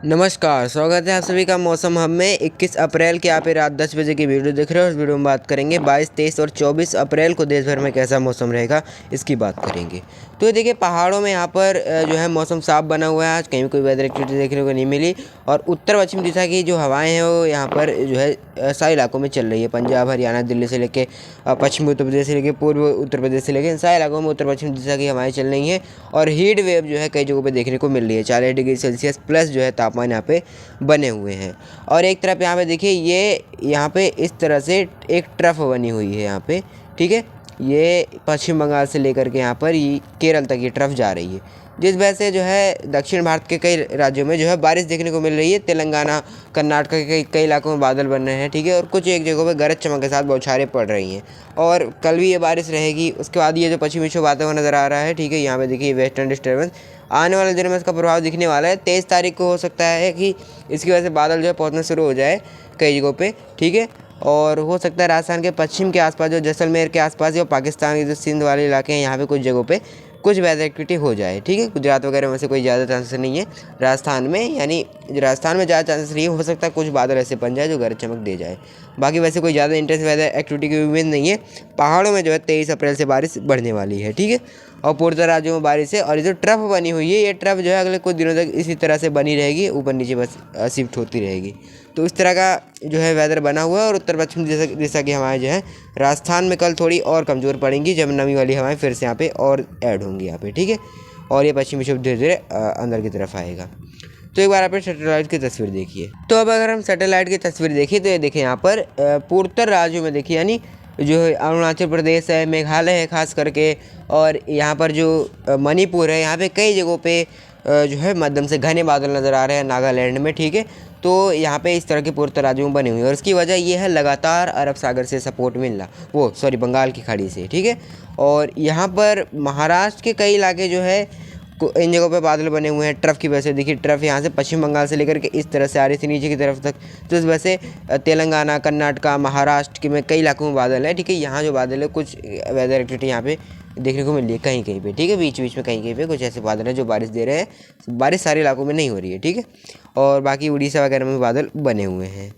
नमस्कार, स्वागत है आप सभी का मौसम हब में। 21 अप्रैल के आप रात 10 बजे की वीडियो देख रहे हो। इस वीडियो में बात करेंगे 22, 23 और 24 अप्रैल को देश भर में कैसा मौसम रहेगा, इसकी बात करेंगे। तो ये देखिए, पहाड़ों में यहाँ पर जो है मौसम साफ बना हुआ है। आज कहीं भी कोई वेदर एक्टिविटी देखने को नहीं मिली। और उत्तर पश्चिम दिशा की जो हवाएँ हैं वो यहाँ पर जो है सारे इलाकों में चल रही है। पंजाब, हरियाणा, दिल्ली से लेके पश्चिमी उत्तर प्रदेश से लेके पूर्व उत्तर प्रदेश से लेके इन सारे इलाकों में उत्तर पश्चिम दिशा की हवाएँ चल रही हैं। और हीट वेव जो है कई जगहों पर देखने को मिल रही है। 40 डिग्री सेल्सियस प्लस जो है तापमान यहाँ पे बने हुए हैं। और एक तरफ यहाँ पे देखिए, ये यहाँ पे इस तरह से एक ट्रफ बनी हुई है यहाँ पे, ठीक है। ये पश्चिम बंगाल से लेकर के यहाँ पर केरल तक ये ट्रफ जा रही है, जिस वजह से जो है दक्षिण भारत के कई राज्यों में जो है बारिश देखने को मिल रही है। तेलंगाना, कर्नाटक के कई इलाकों में बादल बन रहे हैं, ठीक है। और कुछ एक जगहों पे गरज चमक के साथ बौछारें पड़ रही हैं। और कल भी ये बारिश रहेगी। उसके बाद ये जो पश्चिमी विक्षोभ आता हुआ नज़र आ रहा है, ठीक है। यहाँ पे देखिए वेस्टर्न डिस्टर्बेंस आने वाले दिनों में इसका प्रभाव दिखने वाला है। 23 तारीख को हो सकता है कि इसकी वजह से बादल जो है पहुँचना शुरू हो जाए कई जगहों पे, ठीक है। और हो सकता है राजस्थान के पश्चिम के आसपास, जो जैसलमेर के आसपास या पाकिस्तान के जो सिंध वाले इलाके हैं, यहाँ पे कुछ जगहों पे कुछ वेदर एक्टिविटी हो जाए, ठीक है। गुजरात वगैरह में से कोई ज़्यादा चांसेस नहीं है। राजस्थान में, यानी राजस्थान में ज़्यादा चांसेस नहीं है। हो सकता है कुछ बादल ऐसे बन जाए जो गरज चमक दे जाए। बाकी वैसे कोई ज़्यादा इंटेंस वेदर एक्टिविटी की उम्मीद नहीं है। पहाड़ों में जो है 23 अप्रैल से बारिश बढ़ने वाली है, ठीक है। और पूर्वोत्तर राज्यों में बारिश है। और ये जो ट्रफ बनी हुई है, ये ट्रफ जो है अगले कुछ दिनों तक इसी तरह से बनी रहेगी, ऊपर नीचे बस शिफ्ट होती रहेगी। तो इस तरह का जो है वेदर बना हुआ है। और उत्तर पश्चिम दिशा की हवाएं जो है राजस्थान में कल थोड़ी और कमज़ोर पड़ेंगी, जब नमी वाली हवाएं फिर से यहाँ पे और ऐड होंगी यहाँ पे, ठीक है। और ये पश्चिमी विक्षोभ धीरे धीरे अंदर की तरफ आएगा। तो एक बार आप सैटेलाइट की तस्वीर देखिए। तो अब अगर हम सैटेलाइट की तस्वीर देखिए तो ये देखिए, यहाँ पर पूर्वोत्तर राज्यों में देखिए, यानी जो है अरुणाचल प्रदेश है, मेघालय है खास करके, और यहाँ पर जो मणिपुर है, यहाँ पे कई जगहों पे जो है मध्यम से घने बादल नज़र आ रहे हैं, नागालैंड में, ठीक है। तो यहाँ पे इस तरह के पूर्वोत्तर राज्यों में बने हुए हैं। और इसकी वजह ये है लगातार अरब सागर से सपोर्ट मिलना, बंगाल की खाड़ी से, ठीक है। और यहाँ पर महाराष्ट्र के कई इलाके जो है इन जगहों पे बादल बने हुए हैं ट्रफ की वजह से। देखिए, ट्रफ यहाँ से पश्चिम बंगाल से लेकर के इस तरह से आ रही थी नीचे की तरफ तक। तो इस वजह से तेलंगाना, कर्नाटका, महाराष्ट्र के में कई इलाकों में बादल है, ठीक है। यहाँ जो बादल है, कुछ वेदर एक्टिविटी यहाँ पे देखने को मिल रही है कहीं कहीं पे, ठीक है। बीच बीच में कहीं कहीं पे कुछ ऐसे बादल हैं जो बारिश दे रहे हैं। बारिश सारे इलाकों में नहीं हो रही है, ठीक है। और बाकी उड़ीसा वगैरह में बादल बने हुए हैं।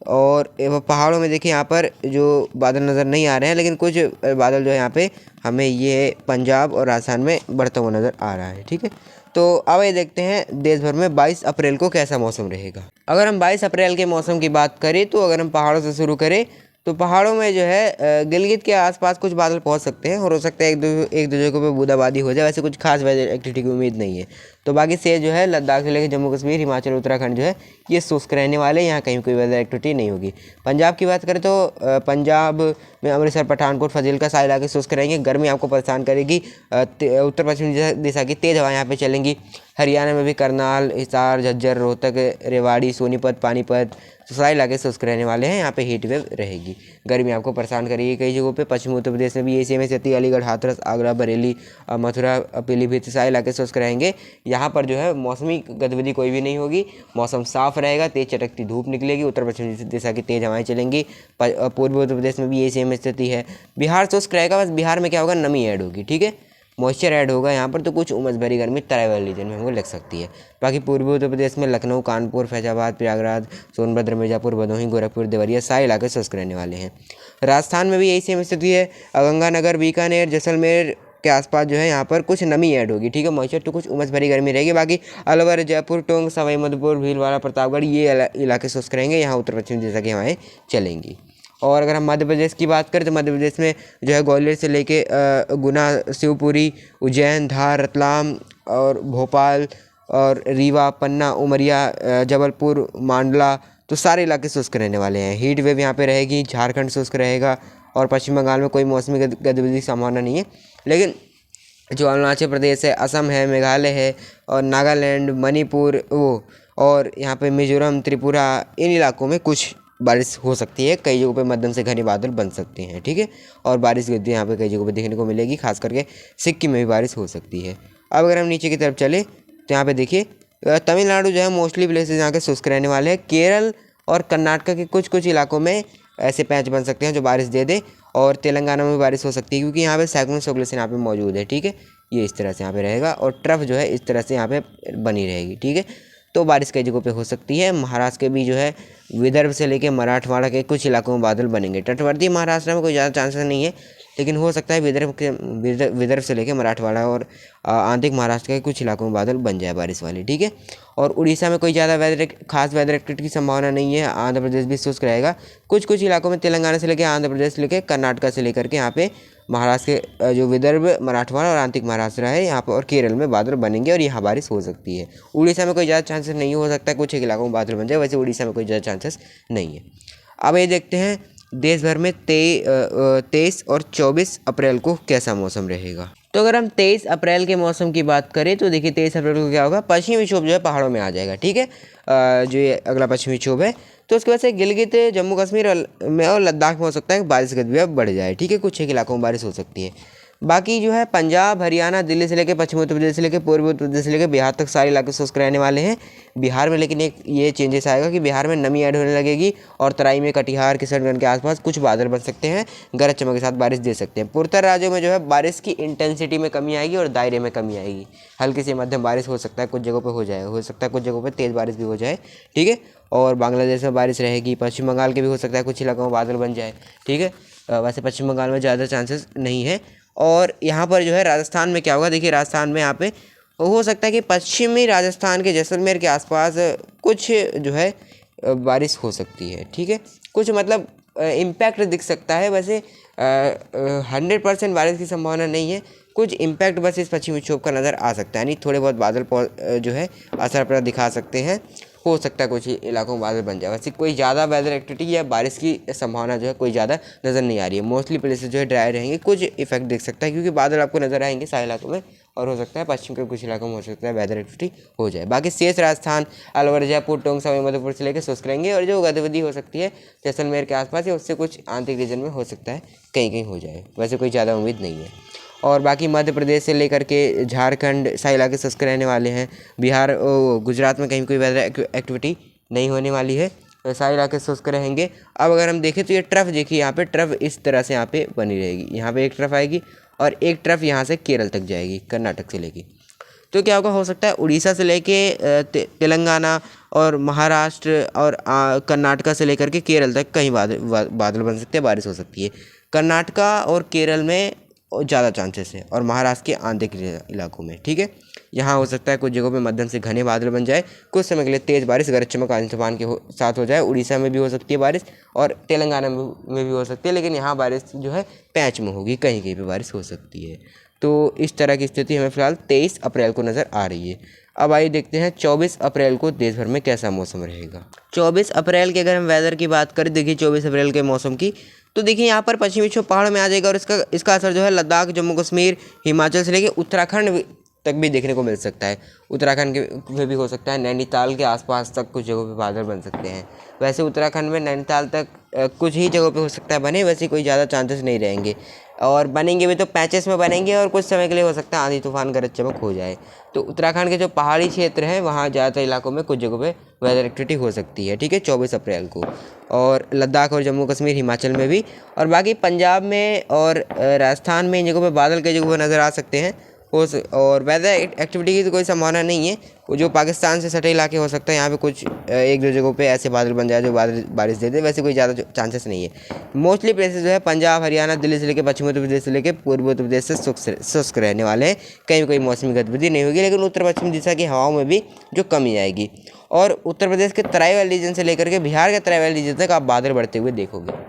और पहाड़ों में देखिए, यहाँ पर जो बादल नज़र नहीं आ रहे हैं, लेकिन कुछ बादल जो है यहाँ पे हमें ये पंजाब और राजस्थान में बढ़ता हुआ नज़र आ रहा है, ठीक है। तो अब ये देखते हैं देश भर में 22 अप्रैल को कैसा मौसम रहेगा। अगर हम 22 अप्रैल के मौसम की बात करें, तो अगर हम पहाड़ों से शुरू करें, तो पहाड़ों में जो है गिलगित के आसपास कुछ बादल पहुंच सकते हैं। और हो सकता है एक दो जगहों पे बूंदाबांदी हो जाए। वैसे कुछ खास वेदर एक्टिविटी की उम्मीद नहीं है। तो बाकी से जो है लद्दाख से लेकर जम्मू कश्मीर, हिमाचल, उत्तराखंड जो है ये शुष्क रहने वाले हैं। यहाँ कहीं कोई वेदर एक्टिविटी नहीं होगी। पंजाब की बात करें तो पंजाब में अमृतसर, पठानकोट, फजीलका सारे इलाके शुष्क रहेंगे। गर्मी आपको परेशान करेगी। उत्तर पश्चिम दिशा की तेज़ हवाएँ यहाँ पे चलेंगी। हरियाणा में भी करनाल, हिसार, झज्जर, रोहतक, रेवाड़ी, सोनीपत, पानीपत, तो सारे इलाके शुष्क रहने वाले हैं। यहाँ पे हीट वेव रहेगी। गर्मी आपको परेशान करेगी कई जगहों पे। पश्चिमी उत्तर प्रदेश में भी यही सेम है। अलीगढ़, हाथरस, आगरा, बरेली, मथुरा, पीलीभीत, सारे इलाके शुष्क रहेंगे। यहाँ पर जो है मौसमी गतिविधि कोई भी नहीं होगी। मौसम साफ रहेगा, तेज चटकती धूप निकलेगी, उत्तर पश्चिम दिशा की तेज हवाएं चलेंगी। पूर्वी उत्तर प्रदेश में भी यही सेम स्थिति है। बिहार शुष्क रहेगा, बस बिहार में क्या होगा, नमी ऐड होगी, ठीक है। मॉइस्चर ऐड होगा यहाँ पर, तो कुछ उमस भरी गर्मी तराई वाले रीजन में हमको लग सकती है। बाकी पूर्वी उत्तर प्रदेश में लखनऊ, कानपुर, फैजाबाद, प्रयागराज, सोनभद्र, मिर्जापुर, भदोही, गोरखपुर, देवरिया सारे इलाके शुष्क रहने वाले हैं। राजस्थान में भी यही सेम स्थिति है। गंगानगर, बीकानेर, जैसलमेर के आसपास जो है यहाँ पर कुछ नमी ऐड होगी, ठीक है। मॉइस्चर तो कुछ उमस भरी गर्मी रहेगी। बाकी अलवर, जयपुर, टोंक, सवाई माधोपुर, भीलवाड़ा, प्रतापगढ़ ये इलाके शुष्क रहेंगे। यहाँ उत्तर पश्चिम दिशा की हवाएं चलेंगी। और अगर हम मध्य प्रदेश की बात करें, तो मध्य प्रदेश में जो है ग्वालियर से लेके गुना, शिवपुरी, उज्जैन, धार, रतलाम और भोपाल और रीवा, पन्ना, उमरिया, जबलपुर, मांडला, तो सारे इलाके शुष्क रहने वाले हैं। हीट वेव यहाँ पे रहेगी। झारखंड शुष्क रहेगा। और पश्चिम बंगाल में कोई मौसमी गतिविधि की संभावना नहीं है। लेकिन जो अरुणाचल प्रदेश है, असम है, मेघालय है और नागालैंड, मणिपुर और यहाँ पे मिजोरम, त्रिपुरा, इन इलाकों में कुछ बारिश हो सकती है। कई जगहों पे मध्यम से घने बादल बन सकते हैं, ठीक है। और बारिश गति यहाँ पे कई जगहों पे देखने को मिलेगी। खास करके सिक्किम में भी बारिश हो सकती है। अब अगर हम नीचे की तरफ चले, तो यहाँ पे देखिए तमिलनाडु जो है मोस्टली प्लेसेस यहाँ के शुष्क रहने वाले हैं। केरल और कर्नाटक के कुछ कुछ इलाकों में ऐसे पैच बन सकते हैं जो बारिश दे दे। और तेलंगाना में भी बारिश हो सकती है, क्योंकि यहाँ पे साइक्लोन सर्कुलेशन यहाँ पे मौजूद है, ठीक है। ये इस तरह से यहाँ पे रहेगा। और ट्रफ जो है इस तरह से यहाँ पे बनी रहेगी, ठीक है। तो बारिश कई जगहों पे हो सकती है। महाराष्ट्र के भी जो है विदर्भ से लेकर मराठवाड़ा के कुछ इलाकों में बादल बनेंगे। तटवर्ती महाराष्ट्र में कोई ज़्यादा चांसेस नहीं है, लेकिन हो सकता है विदर्भ से लेकर मराठवाड़ा और आंतरिक महाराष्ट्र के कुछ इलाकों में बादल बन जाए बारिश वाली, ठीक है। और उड़ीसा में कोई ज़्यादा खास वेदर एक्टिविटी की संभावना नहीं है। आंध्र प्रदेश भी शुष्क रहेगा। कुछ इलाकों में तेलंगाना से लेकर आंध्र प्रदेश से लेकर कर्नाटक से लेकर के यहाँ पे महाराष्ट्र के जो विदर्भ, मराठवाड़ा और आंतरिक महाराष्ट्र है यहाँ पर और केरल में बादल बनेंगे और यहाँ बारिश हो सकती है। उड़ीसा में कोई ज़्यादा चांसेस नहीं हो सकता है, कुछ एक इलाकों में बादल बन जाए, वैसे उड़ीसा में कोई ज़्यादा चांसेस नहीं है। अब ये देखते हैं देश भर में 23 और 24 अप्रैल को कैसा मौसम रहेगा। तो अगर हम 23 अप्रैल के मौसम की बात करें तो देखिए 23 अप्रैल को क्या होगा, पश्चिमी विक्षोभ जो है पहाड़ों में आ जाएगा, ठीक है। जो ये अगला पश्चिमी विक्षोभ है तो उसकी वजह से गिलगित, जम्मू कश्मीर में और लद्दाख में हो सकता है बारिश की गतिविधि बढ़ जाए, ठीक है। कुछ एक इलाकों में बारिश हो सकती है। बाकी जो है पंजाब, हरियाणा, दिल्ली से लेकर पश्चिमी उत्तर प्रदेश से लेकर पूर्वी उत्तर प्रदेश से लेकर बिहार तक सारे इलाके शुष्क रहने वाले हैं। बिहार में लेकिन एक ये चेंजेस आएगा कि बिहार में नमी ऐड होने लगेगी और तराई में कटिहार, किशनगंज के आसपास कुछ बादल बन सकते हैं, गरज चमक के साथ बारिश दे सकते हैं। पूर्वोत्तर राज्यों में जो है बारिश की इंटेंसिटी में कमी आएगी और दायरे में कमी आएगी। हल्की से मध्यम बारिश हो सकता है, कुछ जगहों पर हो जाए, हो सकता है कुछ जगहों पर तेज़ बारिश भी हो जाए, ठीक है। और बांग्लादेश में बारिश रहेगी। पश्चिम बंगाल के भी हो सकता है कुछ इलाकों में बादल बन जाए, ठीक है। वैसे पश्चिम बंगाल में ज़्यादा चांसेस नहीं है। और यहाँ पर जो है राजस्थान में क्या होगा, देखिए राजस्थान में यहाँ पे हो सकता है कि पश्चिमी राजस्थान के जैसलमेर के आसपास कुछ जो है बारिश हो सकती है, ठीक है। कुछ मतलब इम्पैक्ट दिख सकता है, वैसे 100% बारिश की संभावना नहीं है। कुछ इम्पैक्ट बस इस पश्चिमी विक्षोभ का नज़र आ सकता है, यानी थोड़े बहुत बादल जो है असर अपना दिखा सकते हैं। हो सकता है कुछ इलाकों में बादल बन जाए। वैसे कोई ज़्यादा वेदर एक्टिविटी या बारिश की संभावना जो है कोई ज़्यादा नज़र नहीं आ रही है। मोस्टली प्लेसेस जो है ड्राई रहेंगे। कुछ इफेक्ट दिख सकता है क्योंकि बादल आपको नज़र आएंगे सारे इलाकों में, और हो सकता है पश्चिम के कुछ इलाकों में हो सकता है वेदर एक्टिविटी हो जाए। बाकी शेष राजस्थान, अलवर, जयपुर, टोंक, सवाई माधोपुर से लेकर शुष्क रहेंगे। और जो गतिविधि हो सकती है जैसलमेर के आसपास या उससे कुछ आंतरिक रीजन में हो सकता है कहीं कहीं हो जाए, वैसे कोई ज़्यादा उम्मीद नहीं है। और बाकी मध्य प्रदेश से लेकर के झारखंड सारे इलाके शुष्क रहने वाले हैं। बिहार, गुजरात में कहीं कोई वेदर एक्टिविटी नहीं होने वाली है, सारे इलाके शुष्क रहेंगे। अब अगर हम देखें तो ये ट्रफ देखिए, यहाँ पे ट्रफ इस तरह से यहाँ पे बनी रहेगी। यहाँ पे एक ट्रफ आएगी और एक ट्रफ यहाँ से केरल तक जाएगी, कर्नाटक से लेके। तो क्या होगा, हो सकता है उड़ीसा से लेके तेलंगाना और महाराष्ट्र और कर्नाटका से लेकर के केरल तक कहीं बादल बन सकते हैं, बारिश हो सकती है। कर्नाटका और केरल में ज़्यादा चांसेस है और महाराष्ट्र के आंतरिक इलाकों में, ठीक है। यहाँ हो सकता है कुछ जगहों पे मध्यम से घने बादल बन जाए, कुछ समय के लिए तेज़ बारिश गरज चमक आंधी तूफान के साथ हो जाए। उड़ीसा में भी हो सकती है बारिश और तेलंगाना में भी हो सकती है, लेकिन यहाँ बारिश जो है पैच में होगी, कहीं कहीं पे बारिश हो सकती है। तो इस तरह की स्थिति हमें फिलहाल 23 अप्रैल को नज़र आ रही है। अब आइए देखते हैं 24 अप्रैल को देश भर में कैसा मौसम रहेगा। 24 अप्रैल के अगर हम वेदर की बात करें, देखिए 24 अप्रैल के मौसम की, तो देखिए यहाँ पर पश्चिमी विक्षोभ पहाड़ में आ जाएगा और इसका असर जो है लद्दाख, जम्मू कश्मीर, हिमाचल से लेकर उत्तराखंड तक भी देखने को मिल सकता है। उत्तराखंड के में भी हो सकता है, नैनीताल के आसपास तक कुछ जगहों पे बादल बन सकते हैं। वैसे उत्तराखंड में नैनीताल तक कुछ ही जगहों पे हो सकता है बने, वैसे कोई ज़्यादा चांसेस नहीं रहेंगे। और बनेंगे भी तो पैचेस में बनेंगे और कुछ समय के लिए हो सकता है आंधी तूफान गरज चमक हो जाए। तो उत्तराखंड के जो पहाड़ी क्षेत्र हैं वहाँ ज़्यादातर इलाकों में कुछ जगहों पे वेदर एक्टिविटी हो सकती है, ठीक है, 24 अप्रैल को। और लद्दाख और जम्मू कश्मीर, हिमाचल में भी, और बाकी पंजाब में और राजस्थान में इन जगहों पर बादल कई जगहों पर नज़र आ सकते हैं। और वेदर एक्टिविटी की तो कोई संभावना नहीं है। वो जो पाकिस्तान से सटे इलाके हो सकता है, यहाँ पे कुछ एक दो जगहों पे ऐसे बादल बन जाए जो बारिश दे दे, वैसे कोई ज़्यादा चांसेस नहीं है। मोस्टली प्लेसेस जो है पंजाब, हरियाणा, दिल्ली से लेकर पश्चिमी उत्तर प्रदेश से लेकर पूर्वी उत्तर प्रदेश से शुष्क रहने वाले हैं। कहीं कोई मौसमी गतिविधि नहीं होगी, लेकिन उत्तर पश्चिम दिशा की हवाओं में भी जो कमी आएगी। और उत्तर प्रदेश के तराई वाले रीजन से लेकर के बिहार के तराई वाले रीजन तक आप बादल बढ़ते हुए देखोगे।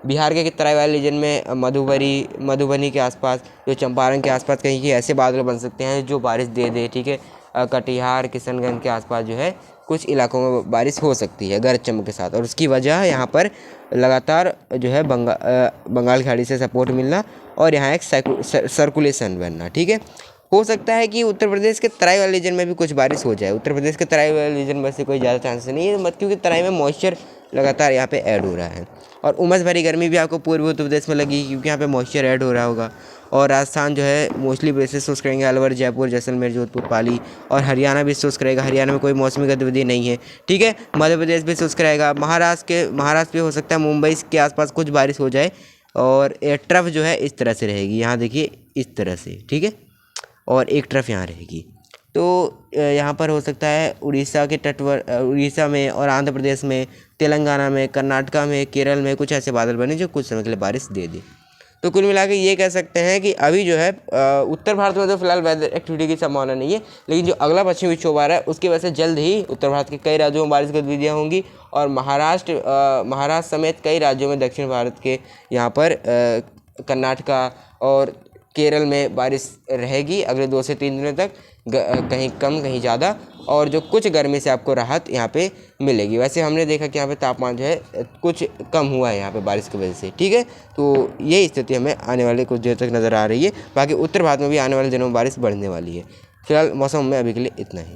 बिहार के तराई वाले रीजन में मधुबनी के आसपास, जो चंपारण के आसपास कहीं के ऐसे बादल बन सकते हैं जो बारिश दे दे, ठीक है। कटिहार, किशनगंज के आसपास जो है कुछ इलाकों में बारिश हो सकती है गरज चमक के साथ, और उसकी वजह है यहाँ पर लगातार जो है बंगाल की खाड़ी से सपोर्ट मिलना और यहाँ एक सर्कुलेशन बनना, ठीक है। हो सकता है कि उत्तर प्रदेश के तराई वाले रीजन में भी कुछ बारिश हो जाए। उत्तर प्रदेश के तराई वाले रीजन में से कोई ज़्यादा चांसेस नहीं है, क्योंकि तराई में मॉइस्चर लगातार यहाँ पे ऐड हो रहा है। और उमस भरी गर्मी भी आपको पूर्वी उत्तर प्रदेश में लगेगी क्योंकि यहाँ पे मॉइस्चर ऐड हो रहा होगा। और राजस्थान जो है मोस्टली प्लेसेस शुष्क रहेंगे, अलवर, जयपुर, जैसलमेर, जोधपुर, पाली। और हरियाणा भी शुष्क रहेगा, हरियाणा में कोई मौसमी गतिविधि नहीं है, ठीक है। मध्य प्रदेश भी शुष्क रहेगा। महाराष्ट्र भी हो सकता है मुंबई के आसपास कुछ बारिश हो जाए। और ट्रफ जो है इस तरह से रहेगी, यहाँ देखिए इस तरह से, ठीक है। और एक ट्रफ यहाँ रहेगी, तो यहाँ पर हो सकता है उड़ीसा के उड़ीसा में और आंध्र प्रदेश में, तेलंगाना में, कर्नाटका में, केरल में कुछ ऐसे बादल बने जो कुछ समय के लिए बारिश दे दी। तो कुल मिला के ये कह सकते हैं कि अभी जो है उत्तर भारत में तो फिलहाल वेदर एक्टिविटी की संभावना नहीं है, लेकिन जो अगला पश्चिमी विक्षोभ आ रहा है उसकी वजह से जल्द ही उत्तर भारत के कई राज्यों में बारिश की गतिविधियाँ होंगी और महाराष्ट्र समेत कई राज्यों में दक्षिण भारत के यहाँ पर कर्नाटका और केरल में बारिश रहेगी अगले 2 से 3 दिनों तक, कहीं कम कहीं ज़्यादा, और जो कुछ गर्मी से आपको राहत यहाँ पे मिलेगी। वैसे हमने देखा कि यहाँ पे तापमान जो है कुछ कम हुआ है यहाँ पे बारिश की वजह से, ठीक है। तो यही स्थिति हमें आने वाले कुछ देर तक नज़र आ रही है। बाकी उत्तर भारत में भी आने वाले दिनों में बारिश बढ़ने वाली है। फिलहाल मौसम में अभी के लिए इतना ही।